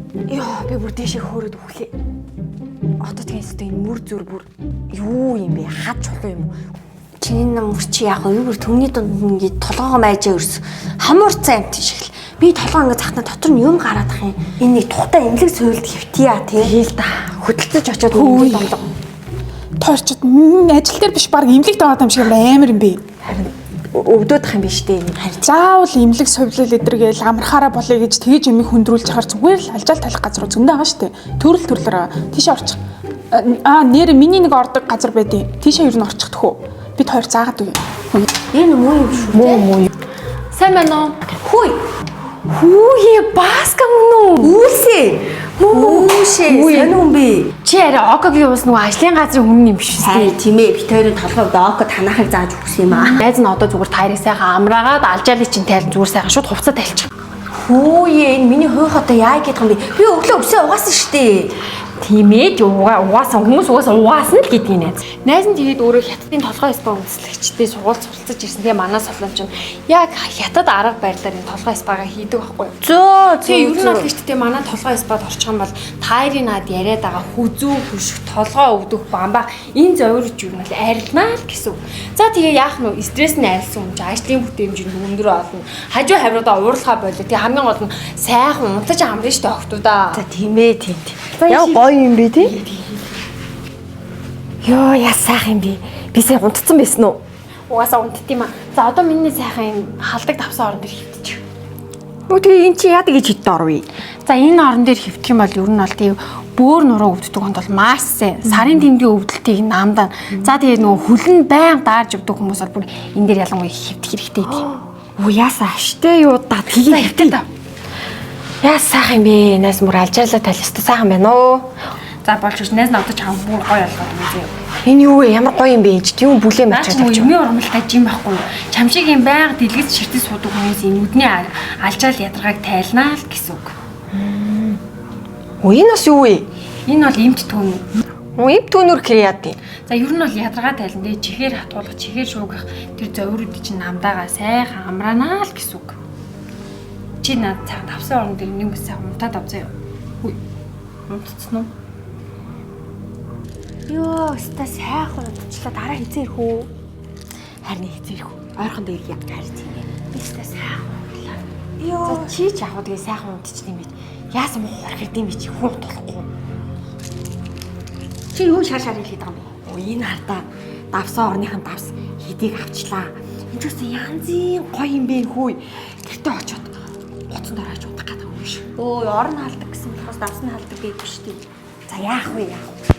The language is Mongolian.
Яа, би бүр дэшээ хөөрөд өглөө. Одоо тэгээс энэ мөр зүр бүр юу юм бэ? Хад чулуу юм уу? Чиний нам мөрчи яг юу бүр төмний дунд ингээд толгоогоо майжаа өрс. Хамуурцсан амт шиг л. Би толгоо ингээд захна дотор нь юм гараад ах юм. Энэ нэг тухтай имлэг суйлд хөвтийа тэгэл да. Хөдөлтөж очиод имлэг домлоо. Тойрчод ажил дээр биш баг имлэг дагаад юм шиг амар юм бэ. Харин өвдөөдөх юм биш дээ. Харин заавал имлэг совлол эдэргээл амархаараа болъё гэж тэгэж юмыг хөндрүүлж чахаар зүгээр л алжаал талах газар зөндөө байгаа штэ. Төрөл төрлөөр тийш орчих. Нэр миний нэг ордог газар байдیں۔ Тийшээ юу н орчих төхөө. Бид хоёр заагаад үгүй. Энэ муу юм шүү. Муу. Сайн байна уу? Хүй. Хүүе баска мөн үү? Үүсээ. Үүшээ. Сайн юм бэ? Чи арай окогийн уус нөгөө ажлын газрын хүн юм биш үү? Тийм ээ. Би хоёрын толгойд око танахыг зааж өгсөн юм аа. Найз нь одоо зүгээр таарыг сайхан амраагаад алжаалыг чинь тайлан зүгээр сайхан шууд хувцас тайлчих. Хүүе энэ миний хой хотоо яа гэдэг юм бэ? Би өглөө өсөө угаасан штэ. Тийм ээ угаасан хүмүүс угаасан л гэдгийг найз. Найз нь тэгээд өөрөө хятадын толгой спа үндэслэгчтэй суралцж ирсэн. Тэгээ манай солон чинь яг хятад арга байрлаар энэ толгой спагаа хийдэг байхгүй юу? Тэгээ ер нь бол гэхдээ манай толгой спад орчих юм бол тайрын над яриад байгаа хүзүү хөших толгой өвдөх бамбаа энэ зовирч юу нь арилнаа л гэсэн. За тэгээ яах нь стресс нь арилсан юм чи ажлын бүтээмж өндөр олно. Хажуу хавруудаа уурлахаа болоо. Тэгээ хамгийн гол нь сайхан унтаж амрна штэ октоудаа. За тийм ээ тийм. Яа гоё юм бэ тий? Йоо яа сайхан юм бэ? Би сая унтцсан байсан уу? Угаасаа унтд юм аа. За одоо миний сайхан энэ халдаг тавсан орон дээр хөвтчих. Тэгээ эн чи яадаг гэж хитэн орвё? За энэ орон дээр хөвтөх юм бол ер нь бол тийм бөөр нуруу өвддөг хонд бол маш сайн. Сарын тэмдгийн өвдөлтийг намдаа. За тэгээ нөгөө хүлэн байнга даарж өвдөх хүмүүс бол бүр энэ дээр ялангуяа хөвтөх хэрэгтэй гэдэг. Уу яасаа аштай юу да тэгээ хөвтэн да. Яа сайхан юм бэ? Найз мөр алжаалаа талистай сайхан байна уу? За болж ш найз надад чам бүр гоё болгоод үзье. Энэ юу вэ? Ямар гоё юм бэ? Тийм бүлээн мачаад авчих. Юмны урмалтай жим байхгүй юу? Чамшиг юм байнга дэлгэц ширтээ суудаг хүмүүс энэ нүдний алжаал ядаргааг тайлнаа л гэсэн үг. Уу энэ бас юу вэ? Энэ бол эмт түүн. Эмт түүнөр гэхээр яа дээ? За ер нь бол ядаргаа тайлан дээ чихээр хатгуулах, чихээр шуугах тэр зовирууд чинь намдаагаа сайхан амраанаа л гэсэн үг. Чи над цаг тавсан орон дээр нэг мэс сайхан унтаад авцаа юу? Хүй. Унтцсан уу? Йоо, өстой сайхан унтчлаа дараа хизээ ирэх үү? Харин хизээ ирэх үү? Ойрхон дээр яг харин тийм ээ. Би өстой сайхан унтлаа. Йоо. За чи ч яг тэгээ сайхан унтчих юм бэ? Яасан муу хэрдэм бэ чи хүн тулахгүй. Чи юу шар хэлээд байгаа юм бэ? Оо энэ хартаа давсан орныхан давс хидийг авчлаа. Энд ч гэсэн янзын гоё юм бэ хүү. Гэртээ очиод буцан дорооч удах гэдэг юм биш. Өө орон хаалдаг гэсэн болохоос давсан хаалдаг гэдэг биш тийм. За яах вэ яах вэ?